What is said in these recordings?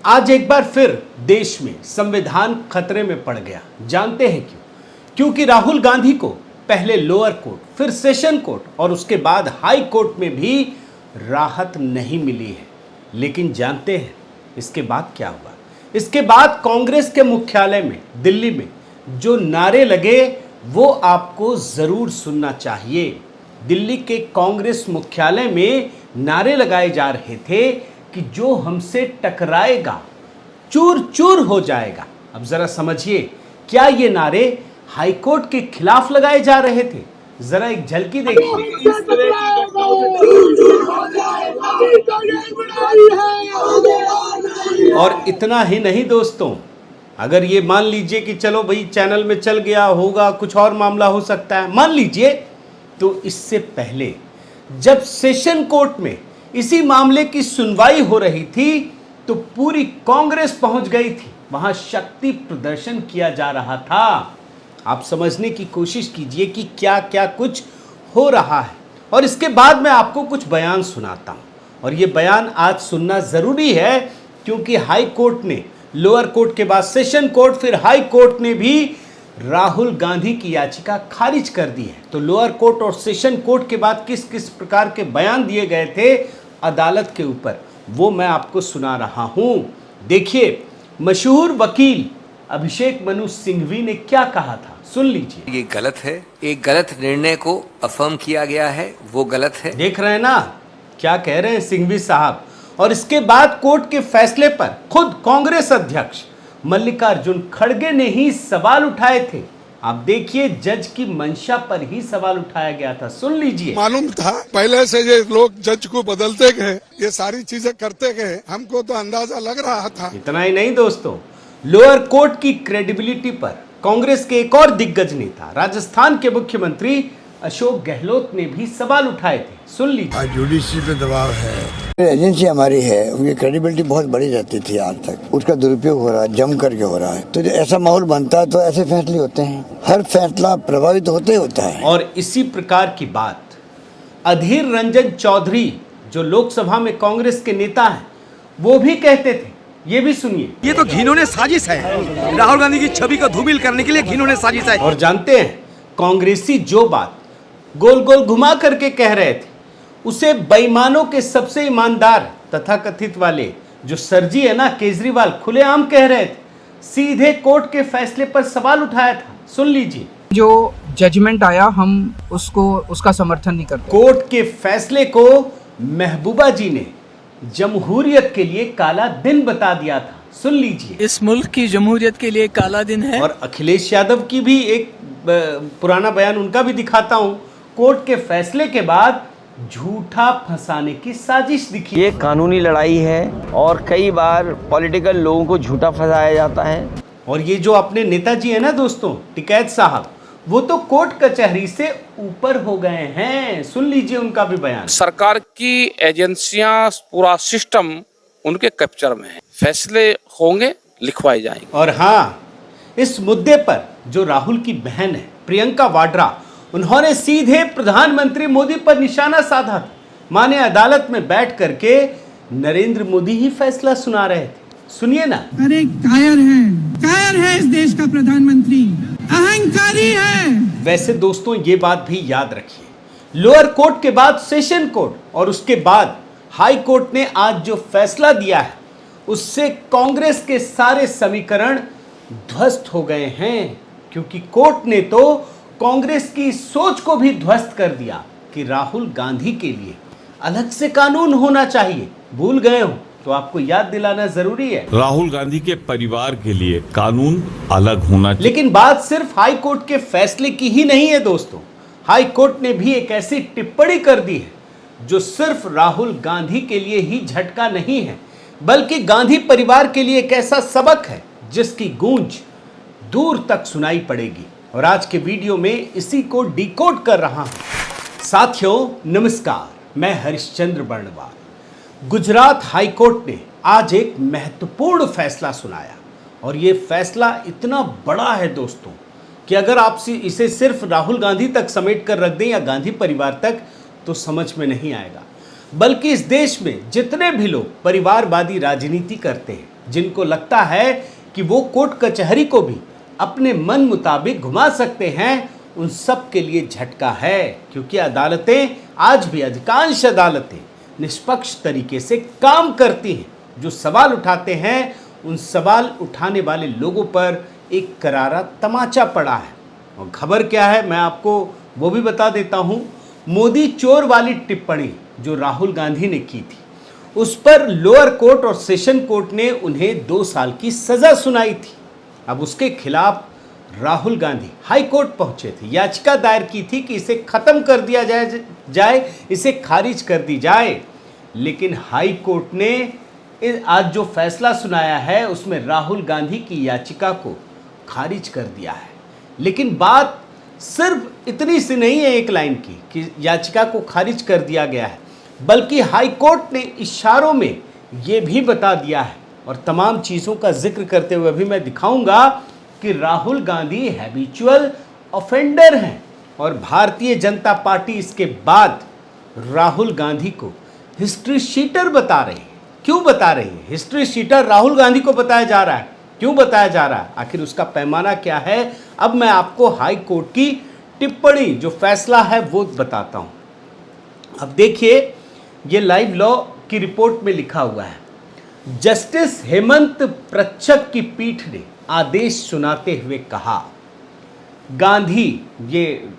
आज एक बार फिर देश में संविधान खतरे में पड़ गया। जानते हैं क्यों? क्योंकि राहुल गांधी को पहले लोअर कोर्ट, फिर सेशन कोर्ट और उसके बाद हाई कोर्ट में भी राहत नहीं मिली है। लेकिन जानते हैं इसके बाद क्या हुआ? इसके बाद कांग्रेस के मुख्यालय में दिल्ली में जो नारे लगे वो आपको जरूर सुनना चाहिए। दिल्ली के कांग्रेस मुख्यालय में नारे लगाए जा रहे थे कि जो हमसे टकराएगा चूर चूर हो जाएगा। अब जरा समझिए, क्या ये नारे हाईकोर्ट के खिलाफ लगाए जा रहे थे? जरा एक झलकी देखिए। और इतना ही नहीं दोस्तों, अगर ये मान लीजिए कि चलो भाई चैनल में चल गया होगा, कुछ और मामला हो सकता है, मान लीजिए, तो इससे पहले जब सेशन कोर्ट में इसी मामले की सुनवाई हो रही थी तो पूरी कांग्रेस पहुंच गई थी। वहां शक्ति प्रदर्शन किया जा रहा था। आप समझने की कोशिश कीजिए कि क्या क्या कुछ हो रहा है। और इसके बाद मैं आपको कुछ बयान सुनाता हूं, और ये बयान आज सुनना जरूरी है क्योंकि हाई कोर्ट ने, लोअर कोर्ट के बाद सेशन कोर्ट, फिर हाई कोर्ट ने भी राहुल गांधी की याचिका खारिज कर दी है। तो लोअर कोर्ट और सेशन कोर्ट के बाद किस किस प्रकार के बयान दिए गए थे अदालत के ऊपर, वो मैं आपको सुना रहा हूं। देखिए, मशहूर वकील अभिषेक मनु सिंघवी ने क्या कहा था, सुन लीजिए। ये गलत है, एक गलत निर्णय को अफर्म किया गया है, वो गलत है। देख रहे हैं ना क्या कह रहे हैं सिंघवी साहब। और इसके बाद कोर्ट के फैसले पर खुद कांग्रेस अध्यक्ष मल्लिकार्जुन खड़गे ने ही सवाल उठाए थे। आप देखिए, जज की मंशा पर ही सवाल उठाया गया था, सुन लीजिए। मालूम था पहले से ये लोग जज को बदलते गए, ये सारी चीजें करते गए, हमको तो अंदाजा लग रहा था। इतना ही नहीं दोस्तों, लोअर कोर्ट की क्रेडिबिलिटी पर कांग्रेस के एक और दिग्गज नेता, राजस्थान के मुख्यमंत्री अशोक गहलोत ने भी सवाल उठाए थे, सुन लीजिए। जुडिशरी पे दबाव है, एजेंसी हमारी है, उनकी क्रेडिबिलिटी बहुत बड़ी रहती थी आज तक, उसका दुरुपयोग हो रहा है, जम करके हो रहा है। तो जो ऐसा माहौल बनता है तो ऐसे फैसले होते हैं, हर फैसला प्रभावित होते होता है। और इसी प्रकार की बात अधीर रंजन चौधरी, जो लोकसभा में कांग्रेस के नेता हैं, वो भी कहते थे। ये भी सुनिए। ये तो घिनौनी साजिश है, राहुल गांधी की छवि को धूमिल करने के लिए घिनौनी साजिश है। और जानते हैं, कांग्रेसी जो बात गोल गोल घुमा करके कह रहे थे, उसे बेईमानों के सबसे ईमानदार तथा कथित वाले जो सरजी है ना, केजरीवाल, खुलेआम कह रहे थे। सीधे कोर्ट के फैसले पर सवाल उठाया था, सुन लीजिए। जो जजमेंट आया हम उसका समर्थन नहीं करते। कोर्ट के फैसले को महबूबा जी ने जमहूरियत के लिए काला दिन बता दिया था, सुन लीजिए। इस मुल्क की जमहूरियत के लिए काला दिन है। और अखिलेश यादव की भी एक पुराना बयान उनका भी दिखाता हूं। कोर्ट के फैसले के बाद झूठा फंसाने की साजिश दिखी। ये कानूनी लड़ाई है और कई बार पॉलिटिकल लोगों को झूठा फंसाया जाता है। और ये जो अपने नेताजी है ना दोस्तों, टिकैत साहब, वो तो कोर्ट कचहरी से ऊपर हो गए हैं, सुन लीजिए उनका भी बयान। सरकार की एजेंसियां, पूरा सिस्टम उनके कैप्चर में है, फैसले होंगे, लिखवाए जाएंगे। और हाँ, इस मुद्दे पर जो राहुल की बहन है प्रियंका वाड्रा, उन्होंने सीधे प्रधानमंत्री मोदी पर निशाना साधा था। माने अदालत में बैठ करके नरेंद्र मोदी ही फैसला सुना रहे थे, सुनिए ना। अरे कायर है इस देश का प्रधानमंत्री, अहंकारी है। वैसे दोस्तों ये बात भी याद रखिए, लोअर कोर्ट के बाद सेशन कोर्ट और उसके बाद हाई कोर्ट ने आज जो फैसला दिया है, उससे कांग्रेस के सारे समीकरण ध्वस्त हो गए हैं। क्योंकि कोर्ट ने तो कांग्रेस की सोच को भी ध्वस्त कर दिया कि राहुल गांधी के लिए अलग से कानून होना चाहिए। भूल गए हो तो आपको याद दिलाना जरूरी है। राहुल गांधी के परिवार के लिए कानून अलग होना चाहिए। लेकिन बात सिर्फ हाई कोर्ट के फैसले की ही नहीं है दोस्तों। हाई कोर्ट ने भी एक ऐसी टिप्पणी कर दी है जो सिर्फ राहुल गांधी के लिए ही झटका नहीं है, बल्कि गांधी परिवार के लिए एक ऐसा सबक है जिसकी गूंज दूर तक सुनाई पड़ेगी। और आज के वीडियो में इसी को डिकोड कर रहा हूं। साथियों नमस्कार, मैं हरिश्चंद्र बर्णवाल। गुजरात हाई कोर्ट ने आज एक महत्वपूर्ण फैसला सुनाया, और ये फैसला इतना बड़ा है दोस्तों कि अगर आप इसे सिर्फ राहुल गांधी तक समेट कर रख दें या गांधी परिवार तक, तो समझ में नहीं आएगा। बल्कि इस देश में जितने भी लोग परिवारवादी राजनीति करते हैं, जिनको लगता है कि वो कोर्ट कचहरी को भी अपने मन मुताबिक घुमा सकते हैं, उन सब के लिए झटका है। क्योंकि अदालतें आज भी, अधिकांश अदालतें निष्पक्ष तरीके से काम करती हैं। जो सवाल उठाते हैं, उन सवाल उठाने वाले लोगों पर एक करारा तमाचा पड़ा है। और खबर क्या है मैं आपको वो भी बता देता हूं। मोदी चोर वाली टिप्पणी जो राहुल गांधी ने की थी, उस पर लोअर कोर्ट और सेशन कोर्ट ने उन्हें 2 साल की सजा सुनाई थी। अब उसके खिलाफ राहुल गांधी हाई कोर्ट पहुंचे थे, याचिका दायर की थी कि इसे खत्म कर दिया जाए, इसे खारिज कर दी जाए। लेकिन हाई कोर्ट ने आज जो फैसला सुनाया है उसमें राहुल गांधी की याचिका को खारिज कर दिया है। लेकिन बात सिर्फ इतनी सी नहीं है एक लाइन की कि याचिका को खारिज कर दिया गया है, बल्कि हाई कोर्ट ने इशारों में ये भी बता दिया है, और तमाम चीज़ों का जिक्र करते हुए भी मैं दिखाऊंगा कि राहुल गांधी हैबिचुअल ऑफेंडर हैं। और भारतीय जनता पार्टी इसके बाद राहुल गांधी को हिस्ट्री शीटर बता रही है। क्यों बता रही है? हिस्ट्री शीटर राहुल गांधी को बताया जा रहा है। क्यों बताया जा रहा है? आखिर उसका पैमाना क्या है? अब मैं आपको हाई कोर्ट की टिप्पणी, जो फैसला है, वो बताता हूं। अब देखिए, ये लाइव लॉ की रिपोर्ट में लिखा हुआ है। जस्टिस हेमंत प्रच्छक की पीठ ने आदेश सुनाते हुए कहा, गांधी, ये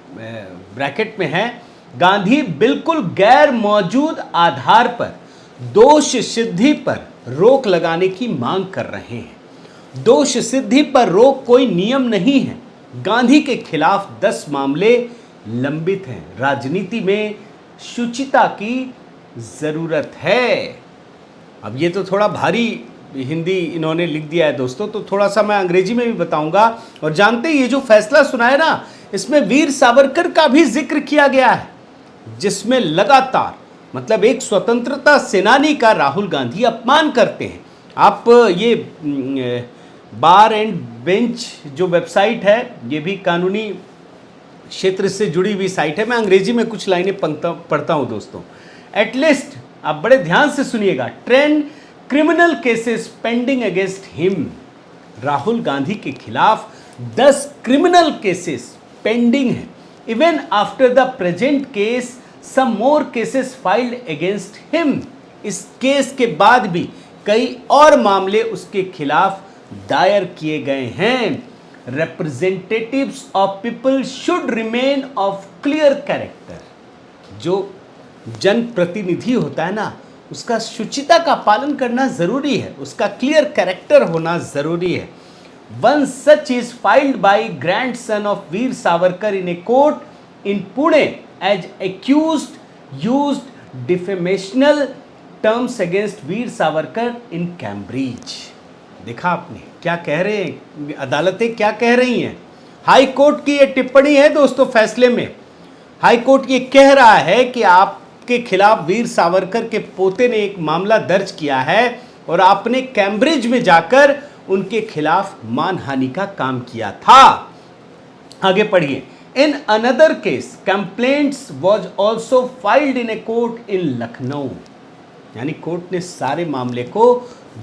ब्रैकेट में है, गांधी बिल्कुल गैर मौजूद आधार पर दोष सिद्धि पर रोक लगाने की मांग कर रहे हैं। दोष सिद्धि पर रोक कोई नियम नहीं है। गांधी के खिलाफ 10 मामले लंबित हैं। राजनीति में शुचिता की जरूरत है। अब ये तो थोड़ा भारी हिंदी इन्होंने लिख दिया है दोस्तों, तो थोड़ा सा मैं अंग्रेजी में भी बताऊंगा। और जानते हैं, ये जो फैसला सुना है ना, इसमें वीर सावरकर का भी जिक्र किया गया है, जिसमें लगातार, मतलब एक स्वतंत्रता सेनानी का राहुल गांधी अपमान करते हैं। आप ये बार एंड बेंच जो वेबसाइट है, ये भी कानूनी क्षेत्र से जुड़ी हुई साइट है। मैं अंग्रेजी में कुछ लाइनें पढ़ता हूं दोस्तों। एटलीस्ट आप बड़े ध्यान से सुनिएगा। Ten criminal cases pending against him. Rahul Gandhi के खिलाफ 10 क्रिमिनल केसेस पेंडिंग हैं। Even after the present case some more cases filed against him. इस केस के बाद भी कई और मामले उसके खिलाफ दायर किए गए हैं। Representatives of people should remain of clear character. जो जनप्रतिनिधि होता है ना, उसका शुचिता का पालन करना जरूरी है, उसका क्लियर कैरेक्टर होना जरूरी है। One such is filed by grandson of Veer Savarkar in a court in Pune as accused used defamational terms against Veer Savarkar in Cambridge. देखा आपने क्या कह रहे हैं, अदालतें क्या कह रही हैं। हाई कोर्ट की ये टिप्पणी है दोस्तों फैसले में। हाई कोर्ट ये कह रहा है कि आपके खिलाफ वीर सावरकर के पोते ने एक मामला दर्ज किया है और आपने कैम्ब्रिज में जाकर उनके खिलाफ मानहानि का काम किया था। आगे पढ़िए। In another case complaints was also filed in a court in Lucknow. यानी कोर्ट ने सारे मामले को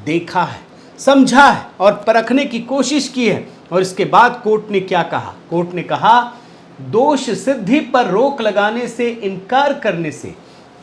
देखा है, समझा है और परखने की कोशिश की है। और इसके बाद कोर्ट ने क्या कहा? कोर्ट ने कहा, दोष सिद्धि पर रोक लगाने से इनकार करने से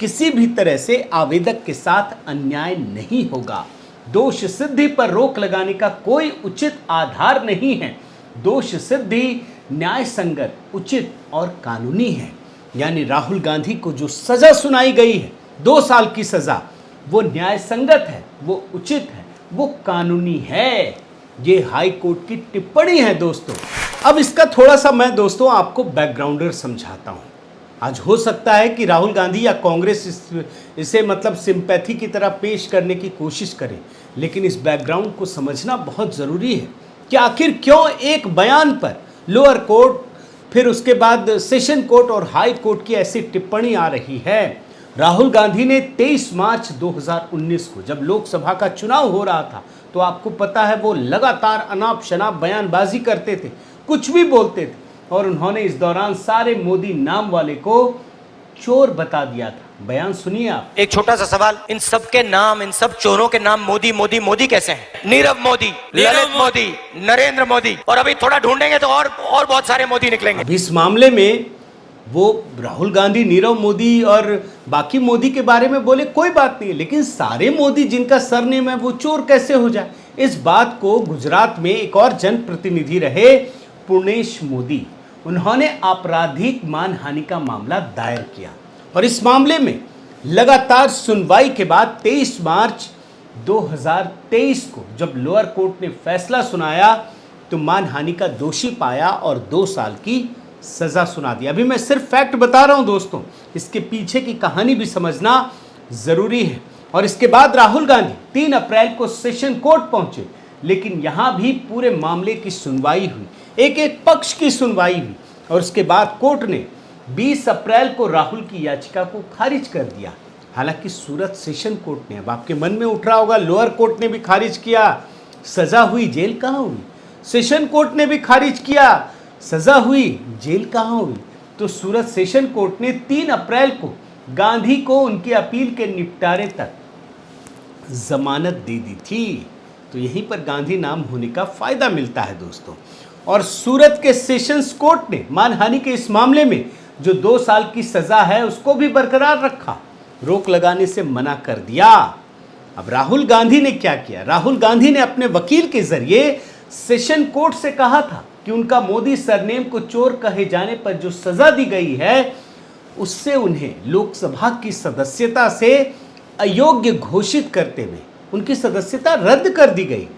किसी भी तरह से आवेदक के साथ अन्याय नहीं होगा। दोष सिद्धि पर रोक लगाने का कोई उचित आधार नहीं है। दोष सिद्धि न्याय संगत, उचित और कानूनी है। यानी राहुल गांधी को जो सजा सुनाई गई है, 2 साल की सजा, वो न्याय संगत है, वो उचित है, वो कानूनी है। ये हाई कोर्ट की टिप्पणी है दोस्तों। अब इसका थोड़ा सा मैं दोस्तों आपको बैकग्राउंडर समझाता हूँ। आज हो सकता है कि राहुल गांधी या कांग्रेस इसे मतलब सिंपैथी की तरह पेश करने की कोशिश करे, लेकिन इस बैकग्राउंड को समझना बहुत ज़रूरी है कि आखिर क्यों एक बयान पर लोअर कोर्ट, फिर उसके बाद सेशन कोर्ट और हाई कोर्ट की ऐसी टिप्पणी आ रही है। राहुल गांधी ने 23 मार्च 2019 को, जब लोकसभा का चुनाव हो रहा था, तो आपको पता है वो लगातार अनाप शनाप बयानबाजी करते थे, कुछ भी बोलते थे। और उन्होंने इस दौरान सारे मोदी नाम वाले को चोर बता दिया था। बयान सुनिए आप। एक छोटा सा सवाल, इन सब के नाम, इन सब चोरों के नाम मोदी मोदी मोदी कैसे हैं? नीरव मोदी, ललित मोदी, नरेंद्र मोदी, और अभी थोड़ा ढूंढेंगे तो और बहुत सारे मोदी निकलेंगे। अभी इस मामले में वो राहुल गांधी, नीरव मोदी और बाकी मोदी के बारे में बोले कोई बात नहीं, लेकिन सारे मोदी जिनका सरनेम है वो चोर कैसे हो जाए? इस बात को गुजरात में एक और जनप्रतिनिधि रहे पुर्णेश मोदी, उन्होंने आपराधिक मानहानि का मामला दायर किया और इस मामले में लगातार सुनवाई के बाद 23 मार्च 2023 को जब लोअर कोर्ट ने फैसला सुनाया तो मानहानि का दोषी पाया और 2 साल की सजा सुना दी। अभी मैं सिर्फ फैक्ट बता रहा हूं दोस्तों, इसके पीछे की कहानी भी समझना जरूरी है। और इसके बाद राहुल गांधी 3 अप्रैल को सेशन कोर्ट पहुंचे, लेकिन यहां भी पूरे मामले की सुनवाई हुई, एक एक पक्ष की सुनवाई हुई और उसके बाद कोर्ट ने 20 अप्रैल को राहुल की याचिका को खारिज कर दिया। हालांकि सूरत सेशन कोर्ट ने, अब आपके मन में उठ रहा होगा लोअर कोर्ट ने भी खारिज किया, सजा हुई, जेल कहाँ हुई? सेशन कोर्ट ने भी खारिज किया, सजा हुई, जेल कहाँ हुई? तो सूरत सेशन कोर्ट ने 3 अप्रैल को गांधी को उनकी अपील के निपटारे तक जमानत दे दी थी। तो यहीं पर गांधी नाम होने का फायदा मिलता है दोस्तों। और सूरत के सेशंस कोर्ट ने मानहानि के इस मामले में जो 2 साल की सजा है उसको भी बरकरार रखा, रोक लगाने से मना कर दिया। अब राहुल गांधी ने क्या किया? राहुल गांधी ने अपने वकील के जरिए सेशन कोर्ट से कहा था कि उनका मोदी सरनेम को चोर कहे जाने पर जो सजा दी गई है उससे उन्हें लोकसभा की सदस्यता से अयोग्य घोषित करते हुए उनकी सदस्यता रद्द कर दी गई।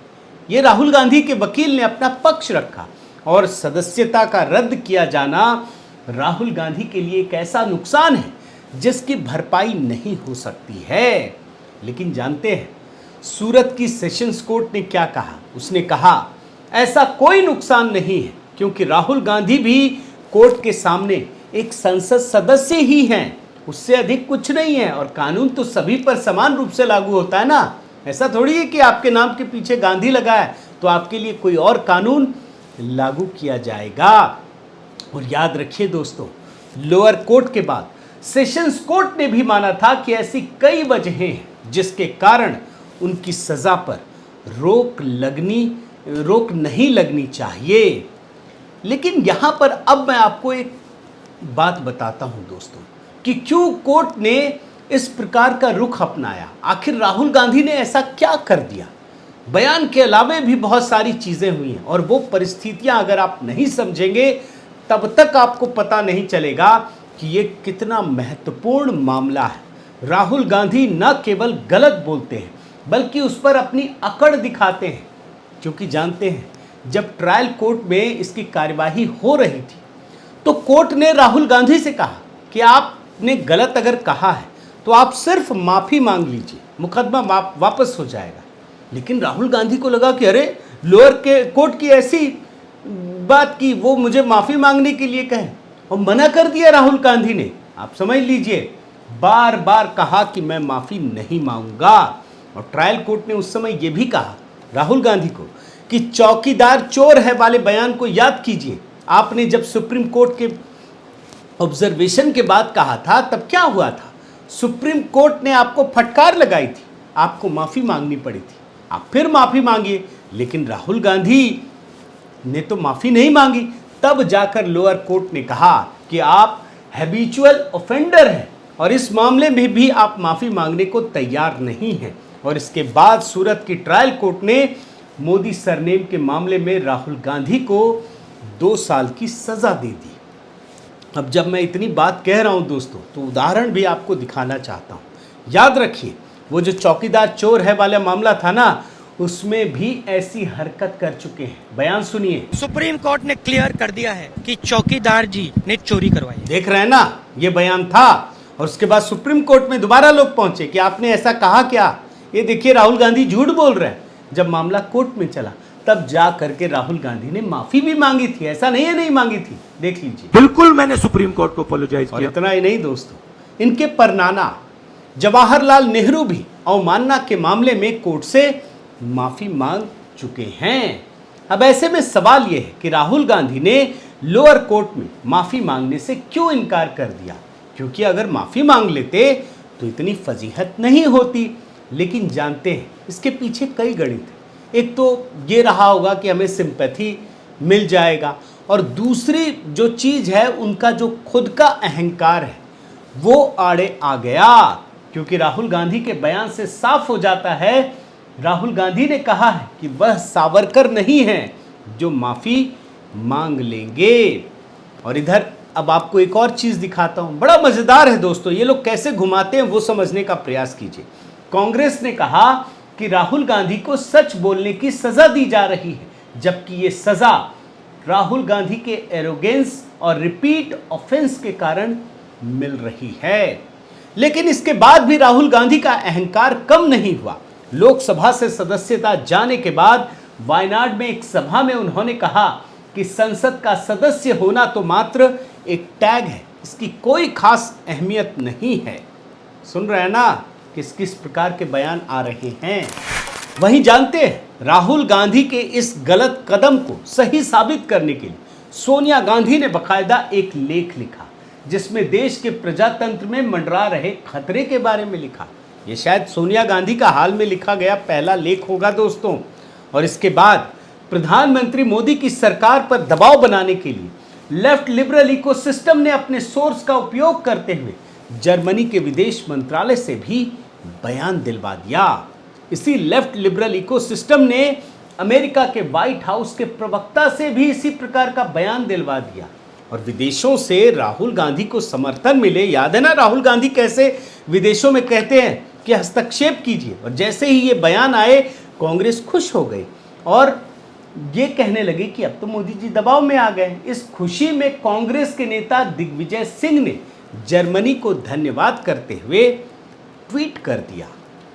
ये राहुल गांधी के वकील ने अपना पक्ष रखा और सदस्यता का रद्द किया जाना राहुल गांधी के लिए एक ऐसा नुकसान है जिसकी भरपाई नहीं हो सकती है। लेकिन जानते हैं सूरत की सेशंस कोर्ट ने क्या कहा? उसने कहा ऐसा कोई नुकसान नहीं है क्योंकि राहुल गांधी भी कोर्ट के सामने एक संसद सदस्य ही हैं, उससे अधिक कुछ नहीं है। और कानून तो सभी पर समान रूप से लागू होता है ना, ऐसा थोड़ी है कि आपके नाम के पीछे गांधी लगा है तो आपके लिए कोई और कानून लागू किया जाएगा। और याद रखिए दोस्तों, लोअर कोर्ट के बाद सेशंस कोर्ट ने भी माना था कि ऐसी कई वजहें हैं जिसके कारण उनकी सजा पर रोक नहीं लगनी चाहिए। लेकिन यहां पर अब मैं आपको एक बात बताता हूं दोस्तों कि क्यों कोर्ट ने इस प्रकार का रुख अपनाया। आखिर राहुल गांधी ने ऐसा क्या कर दिया? बयान के अलावे भी बहुत सारी चीजें हुई हैं और वो परिस्थितियां अगर आप नहीं समझेंगे तब तक आपको पता नहीं चलेगा कि ये कितना महत्वपूर्ण मामला है। राहुल गांधी न केवल गलत बोलते हैं बल्कि उस पर अपनी अकड़ दिखाते हैं, क्योंकि जानते हैं जब ट्रायल कोर्ट में इसकी कार्यवाही हो रही थी तो कोर्ट ने राहुल गांधी से कहा कि आपने गलत अगर कहा है तो आप सिर्फ माफ़ी मांग लीजिए, मुकदमा वापस हो जाएगा। लेकिन राहुल गांधी को लगा कि अरे लोअर के कोर्ट की ऐसी बात की, वो मुझे माफ़ी मांगने के लिए कहे और मना कर दिया राहुल गांधी ने। आप समझ लीजिए, बार बार कहा कि मैं माफ़ी नहीं मांगूंगा। और ट्रायल कोर्ट ने उस समय ये भी कहा राहुल गांधी को कि चौकीदार चोर है वाले बयान को याद कीजिए। आपने जब सुप्रीम कोर्ट के ऑब्जर्वेशन के बाद कहा था तब क्या हुआ था? सुप्रीम कोर्ट ने आपको फटकार लगाई थी, आपको माफ़ी मांगनी पड़ी थी, आप फिर माफ़ी मांगिए। लेकिन राहुल गांधी ने तो माफ़ी नहीं मांगी। तब जाकर लोअर कोर्ट ने कहा कि आप हैबिचुअल ऑफेंडर हैं और इस मामले में भी आप माफ़ी मांगने को तैयार नहीं हैं। और इसके बाद सूरत की ट्रायल कोर्ट ने मोदी सरनेम के मामले में राहुल गांधी को 2 साल की सज़ा दे दी। अब जब मैं इतनी बात कह रहा हूं दोस्तों तो उदाहरण भी आपको दिखाना चाहता हूं। याद रखिए, वो जो चौकीदार चोर है वाला मामला था ना, उसमें भी ऐसी हरकत कर चुके हैं। बयान सुनिए। सुप्रीम कोर्ट ने क्लियर कर दिया है कि चौकीदार जी ने चोरी करवाई। देख रहे हैं ना, ये बयान था और उसके बाद सुप्रीम कोर्ट में दोबारा लोग पहुंचे कि आपने ऐसा कहा क्या? ये देखिए राहुल गांधी झूठ बोल रहे हैं। जब मामला कोर्ट में चला तब जा करके राहुल गांधी ने माफी भी मांगी थी, ऐसा नहीं है नहीं मांगी थी, देख लीजिए। बिल्कुल मैंने सुप्रीम कोर्ट को अपोलोजाइज किया। और इतना ही नहीं दोस्तों, इनके परनाना जवाहरलाल नेहरू भी अवमानना के मामले में कोर्ट से माफी मांग चुके हैं। अब ऐसे में सवाल यह है कि राहुल गांधी ने लोअर कोर्ट में माफी मांगने से क्यों इनकार कर दिया? क्योंकि अगर माफी मांग लेते तो इतनी फजीहत नहीं होती। लेकिन जानते हैं इसके पीछे कई गणित हैं। एक तो ये रहा होगा कि हमें सिंपैथी मिल जाएगा, और दूसरी जो चीज़ है उनका जो खुद का अहंकार है वो आड़े आ गया। क्योंकि राहुल गांधी के बयान से साफ हो जाता है, राहुल गांधी ने कहा है कि वह सावरकर नहीं है जो माफ़ी मांग लेंगे। और इधर अब आपको एक और चीज़ दिखाता हूँ, बड़ा मज़ेदार है दोस्तों। ये लोग कैसे घुमाते हैं वो समझने का प्रयास कीजिए। कांग्रेस ने कहा कि राहुल गांधी को सच बोलने की सज़ा दी जा रही है, जबकि ये सज़ा राहुल गांधी के एरोगेंस और रिपीट ऑफेंस के कारण मिल रही है। लेकिन इसके बाद भी राहुल गांधी का अहंकार कम नहीं हुआ। लोकसभा से सदस्यता जाने के बाद वायनाड में एक सभा में उन्होंने कहा कि संसद का सदस्य होना तो मात्र एक टैग है, इसकी कोई खास अहमियत नहीं है। सुन रहे हैं ना किस किस प्रकार के बयान आ रहे हैं। वहीं जानते हैं राहुल गांधी के इस गलत कदम को सही साबित करने के लिए सोनिया गांधी ने बकायदा एक लेख लिखा, जिसमें देश के प्रजातंत्र में मंडरा रहे खतरे के बारे में लिखा। ये शायद सोनिया गांधी का हाल में लिखा गया पहला लेख होगा दोस्तों। और इसके बाद प्रधानमंत्री मोदी की सरकार पर दबाव बनाने के लिए लेफ्ट लिबरल इकोसिस्टम ने अपने सोर्स का उपयोग करते हुए जर्मनी के विदेश मंत्रालय से भी बयान दिलवा दिया। इसी लेफ्ट लिबरल इकोसिस्टम ने अमेरिका के व्हाइट हाउस के प्रवक्ता से भी इसी प्रकार का बयान दिलवा दिया। और विदेशों से राहुल गांधी को समर्थन मिले। याद है ना राहुल गांधी कैसे विदेशों में कहते हैं कि हस्तक्षेप कीजिए, और जैसे ही ये बयान आए कांग्रेस खुश हो गई और ये कहने लगे कि अब तो मोदी जी दबाव में आ गए। इस खुशी में कांग्रेस के नेता दिग्विजय सिंह ने जर्मनी को धन्यवाद करते हुए ट्वीट कर दिया।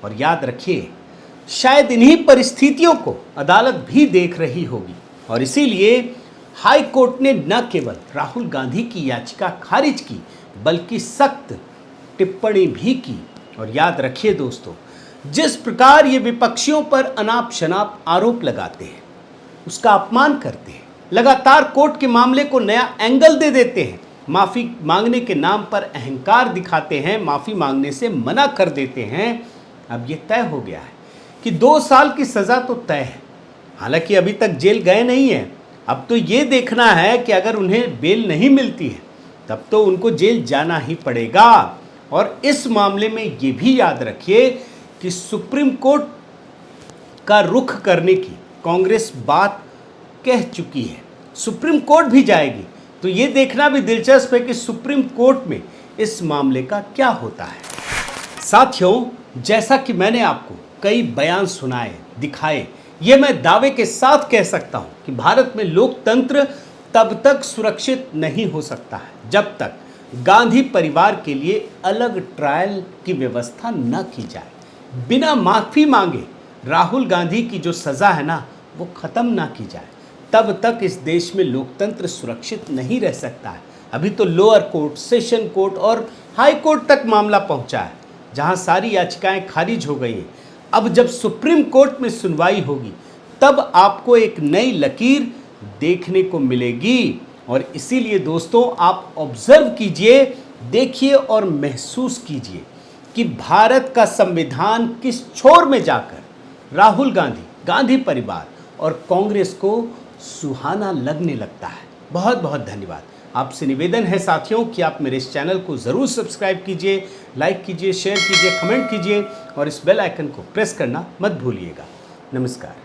और याद रखिए, शायद इन्हीं परिस्थितियों को अदालत भी देख रही होगी, और इसीलिए हाई कोर्ट ने न केवल राहुल गांधी की याचिका खारिज की, बल्कि सख्त टिप्पणी भी की। और याद रखिए दोस्तों, जिस प्रकार ये विपक्षियों पर अनाप शनाप आरोप लगाते हैं, उसका अपमान करते हैं, लगातार कोर्ट के मामले को नया एंगल दे देते हैं, माफ़ी मांगने के नाम पर अहंकार दिखाते हैं, माफ़ी मांगने से मना कर देते हैं। अब ये तय हो गया है कि 2 साल की सज़ा तो तय है। हालांकि अभी तक जेल गए नहीं हैं। अब तो ये देखना है कि अगर उन्हें बेल नहीं मिलती है तब तो उनको जेल जाना ही पड़ेगा। और इस मामले में ये भी याद रखिए कि सुप्रीम कोर्ट का रुख करने की कांग्रेस बात कह चुकी है। सुप्रीम कोर्ट भी जाएगी, तो ये देखना भी दिलचस्प है कि सुप्रीम कोर्ट में इस मामले का क्या होता है। साथियों, जैसा कि मैंने आपको कई बयान सुनाए, दिखाए, ये मैं दावे के साथ कह सकता हूँ कि भारत में लोकतंत्र तब तक सुरक्षित नहीं हो सकता है जब तक गांधी परिवार के लिए अलग ट्रायल की व्यवस्था न की जाए। बिना माफ़ी मांगे राहुल गांधी की जो सज़ा है ना, वो ख़त्म ना की जाए, तब तक इस देश में लोकतंत्र सुरक्षित नहीं रह सकता है। अभी तो लोअर कोर्ट, सेशन कोर्ट और हाई कोर्ट तक मामला पहुंचा है, जहां सारी याचिकाएं खारिज हो गई हैं। अब जब सुप्रीम कोर्ट में सुनवाई होगी, तब आपको एक नई लकीर देखने को मिलेगी। और इसीलिए दोस्तों, आप ऑब्जर्व कीजिए, देखिए और महसूस कीजिए कि भारत का संविधान किस छोर में जाकर राहुल गांधी, गांधी परिवार और कांग्रेस को सुहाना लगने लगता है। बहुत बहुत धन्यवाद। आपसे निवेदन है साथियों कि आप मेरे इस चैनल को ज़रूर सब्सक्राइब कीजिए, लाइक कीजिए, शेयर कीजिए, कमेंट कीजिए और इस बेल आइकन को प्रेस करना मत भूलिएगा। नमस्कार।